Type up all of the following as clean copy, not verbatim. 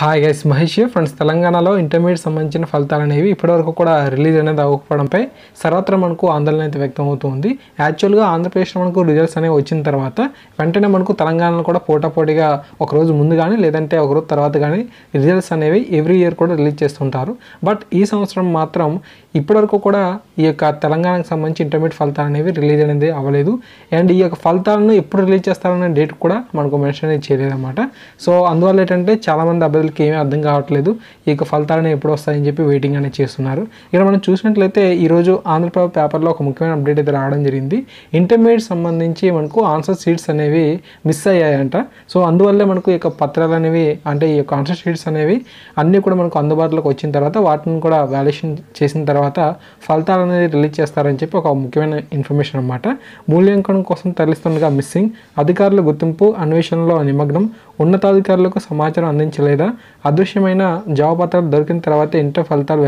Hi guys, Mahesh friends. తెలంగాణలో intermediate సంబంధించిన ఫలితాలు అనేవి ఇప్పటివరకు కూడా రిలీజ్ అనేది అవ్వకపోవడంపై సర్వత్రా మనకు ఆందోళన అయితే వ్యక్తం అవుతుంది. యాక్చువల్గా ఆంధ్రప్రదేశ్లో మనకు రిజల్ట్స్ అనేవి వచ్చిన తర్వాత వెంటనే మనకు తెలంగాణలో కూడా పోటాపోటీగా ఒకరోజు ముందు కానీ లేదంటే ఒకరోజు తర్వాత కానీ రిజల్ట్స్ అనేవి ఎవ్రీ ఇయర్ కూడా రిలీజ్ చేస్తుంటారు. బట్ ఈ సంవత్సరం మాత్రం ఇప్పటివరకు కూడా ఈ యొక్క తెలంగాణకు సంబంధించి ఇంటర్మీడియట్ ఫలితాలు అనేవి రిలీజ్ అనేది అవ్వలేదు. అండ్ ఈ యొక్క ఫలితాలను ఎప్పుడు రిలీజ్ చేస్తారనే డేట్ కూడా మనకు మెన్షన్ అనేది చేయలేదన్నమాట. సో అందువల్ల ఏంటంటే చాలామంది అభ్యర్థులకి ఏమీ అర్థం కావట్లేదు, ఈ యొక్క ఫలితాలను ఎప్పుడు వస్తాయని చెప్పి వెయిటింగ్ అనేది చేస్తున్నారు. ఇక్కడ మనం చూసినట్లయితే ఈరోజు ఆంధ్రప్రభ పేపర్లో ఒక ముఖ్యమైన అప్డేట్ అయితే రావడం జరిగింది. ఇంటర్మీడియట్ సంబంధించి మనకు ఆన్సర్ షీట్స్ అనేవి మిస్ అయ్యాయంట. సో అందువల్లే మనకు ఈ యొక్క పత్రాలు అనేవి అంటే ఈ యొక్క ఆన్సర్ షీట్స్ అనేవి అన్నీ కూడా మనకు అందుబాటులోకి వచ్చిన తర్వాత వాటిని కూడా వాల్యుయేషన్ చేసిన తర్వాత ఫలితాలు అనేది రిలీజ్ చేస్తారని చెప్పి ఒక ముఖ్యమైన ఇన్ఫర్మేషన్ అన్నమాట. మూల్యాంకనం కోసం తరలిస్తుండగా మిస్సింగ్, అధికారుల గుర్తింపు అన్వేషణలో నిమగ్నం, ఉన్నతాధికారులకు సమాచారం అందించలేదా, అదృశ్యమైన జవాబుపత్రాలు దొరికిన తర్వాత ఇంటర్ ఫలితాలు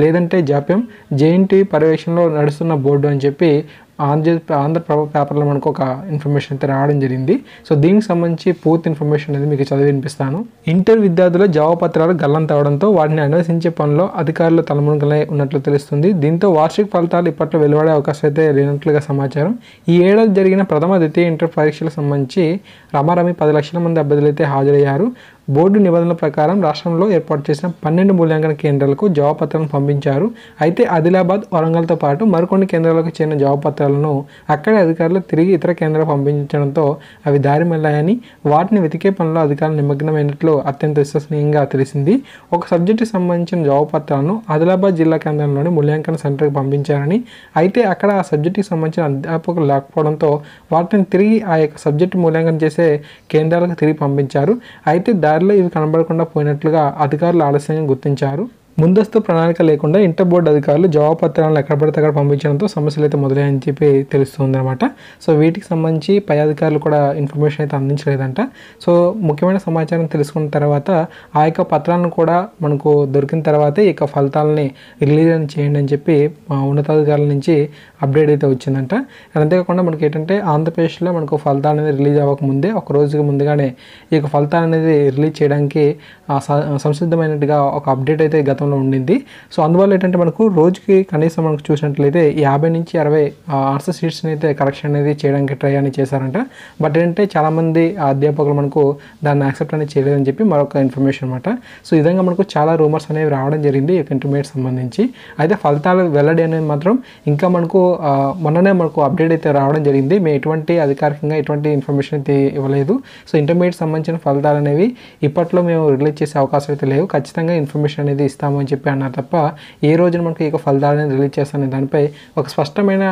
లేదంటే జాప్యం, జేఎన్టీ పర్యవేక్షణలో నడుస్తున్న బోర్డు అని చెప్పి ఆంధ్రప్రభ పేపర్లో మనకు ఒక ఇన్ఫర్మేషన్ అయితే రావడం జరిగింది. సో దీనికి సంబంధించి పూర్తి ఇన్ఫర్మేషన్ అనేది మీకు చదివి వినిపిస్తాను. ఇంటర్ విద్యార్థుల జవాబుపత్రాలు గల్లంతవడంతో వాటిని అన్వేషించే పనిలో అధికారులు తలమునకలై ఉన్నట్లు తెలుస్తుంది. దీంతో వార్షిక ఫలితాలు ఇప్పట్లో వెలువడే అవకాశం అయితే లేనట్లుగా సమాచారం. ఈ ఏడాది జరిగిన ప్రథమ ద్వితీయ ఇంటర్ పరీక్షలకు సంబంధించి రమారమి 10 లక్షల మంది అభ్యర్థులు అయితే హాజరయ్యారు. బోర్డు నిబంధనల ప్రకారం రాష్ట్రంలో ఏర్పాటు చేసిన 12 మూల్యాంకన కేంద్రాలకు జవాబుపత్రాలను పంపించారు. అయితే ఆదిలాబాద్, వరంగల్తో పాటు మరికొన్ని కేంద్రాలకు చెందిన జవాబుపత్రాలను అక్కడే అధికారులు తిరిగి ఇతర కేంద్రాలకు పంపించడంతో అవి దారి మళ్లాయని, వాటిని వెతికే పనిలో అధికారులు నిమగ్నమైనట్లు అత్యంత విశ్వసనీయంగా తెలిసింది. ఒక సబ్జెక్టుకి సంబంధించిన జవాబుపత్రాలను ఆదిలాబాద్ జిల్లా కేంద్రంలోని మూల్యాంకన సెంటర్కి పంపించారని, అయితే అక్కడ ఆ సబ్జెక్టుకి సంబంధించిన అధ్యాపకులు లేకపోవడంతో వాటిని తిరిగి ఆ యొక్క సబ్జెక్టు మూల్యాంకనం చేసే కేంద్రాలకు తిరిగి పంపించారు. అయితే దారిలో ఇవి కనబడకుండా పోయినట్లుగా అధికారులు ఆలస్యంగా గుర్తించారు. ముందస్తు ప్రణాళిక లేకుండా ఇంటర్ బోర్డు అధికారులు జవాబుపత్రాలను ఎక్కడ పడితే అక్కడ పంపించడంతో సమస్యలు అయితే మొదలయ్యని చెప్పి తెలుస్తుంది అనమాట. సో వీటికి సంబంధించి పై అధికారులు కూడా ఇన్ఫర్మేషన్ అయితే అందించలేదంట. సో ముఖ్యమైన సమాచారం తెలుసుకున్న తర్వాత ఆ యొక్క పత్రాలను కూడా మనకు దొరికిన తర్వాతే ఈ యొక్క ఫలితాలని రిలీజ్ అని చేయండి అని చెప్పి ఉన్నతాధికారుల నుంచి అప్డేట్ అయితే వచ్చిందంట. అంతేకాకుండా మనకి ఏంటంటే ఆంధ్రప్రదేశ్లో మనకు ఫలితాలు అనేది రిలీజ్ అవ్వకముందే ఒక రోజుకి ముందుగానే ఈ యొక్క ఫలితాలు అనేది రిలీజ్ చేయడానికి సంసిద్ధమైనట్టుగా ఒక అప్డేట్ అయితే గతంలో ఉండింది. సో అందువల్ల ఏంటంటే మనకు రోజుకి కనీసం మనకు చూసినట్లయితే 50 నుంచి 60 ఆన్సర్ షీట్స్ని అయితే కరెక్షన్ అనేది చేయడానికి ట్రై అని చేశారంట. బట్ ఏంటంటే చాలామంది అధ్యాపకులు మనకు దాన్ని యాక్సెప్ట్ అనేది చేయలేదని చెప్పి మరొక ఇన్ఫర్మేషన్ అనమాట. సో ఈ విధంగా మనకు చాలా రూమర్స్ అనేవి రావడం జరిగింది ఈ ఇంటర్మీడియట్ సంబంధించి. అయితే ఫలితాలు వెల్లడి అనేది మాత్రం ఇంకా మనకు మొన్ననే మనకు అప్డేట్ అయితే రావడం జరిగింది. మేము ఎటువంటి అధికారికంగా ఎటువంటి ఇన్ఫర్మేషన్ అయితే ఇవ్వలేదు. సో ఇంటర్మీడియట్ సంబంధించిన ఫలితాలు అనేవి ఇప్పట్లో మేము రిలీజ్ చేసే అవకాశం అయితే లేవు, ఖచ్చితంగా ఇన్ఫర్మేషన్ అనేది ఇస్తాము అని చెప్పి అన్నారు తప్ప ఏ రోజున మనకు ఈ ఫలితాలు అనేది రిలీజ్ చేస్తానే దానిపై ఒక స్పష్టమైన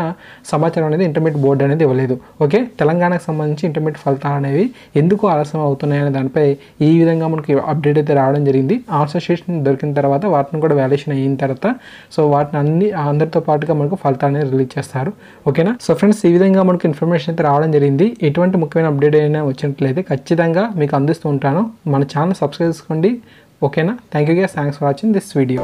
సమాచారం అనేది ఇంటర్మీడియట్ బోర్డు అనేది ఇవ్వలేదు. ఓకే, తెలంగాణకు సంబంధించి ఇంటర్మీడియట్ ఫలితాలు అనేవి ఎందుకు ఆలస్యం అవుతున్నాయనే దానిపై ఈ విధంగా మనకి అప్డేట్ అయితే రావడం జరిగింది. ఆన్సర్ షీట్స్ దొరికిన తర్వాత వాటిని కూడా వాల్యుయేషన్ అయిన తర్వాత సో వాటిని అన్ని అందరితో పాటుగా మనకు ఫలితాలు అనేది రిలీజ్ చేస్తారు. ఓకేనా? సో ఫ్రెండ్స్, ఈ విధంగా మనకు ఇన్ఫర్మేషన్ అయితే రావడం జరిగింది. ఎటువంటి ముఖ్యమైన అప్డేట్ అయినా వచ్చినట్లయితే ఖచ్చితంగా మీకు అందిస్తూ ఉంటాను. మన ఛానల్ సబ్స్క్రైబ్ చేసుకోండి. ఓకేనా? Thank you guys, thanks for watching this video.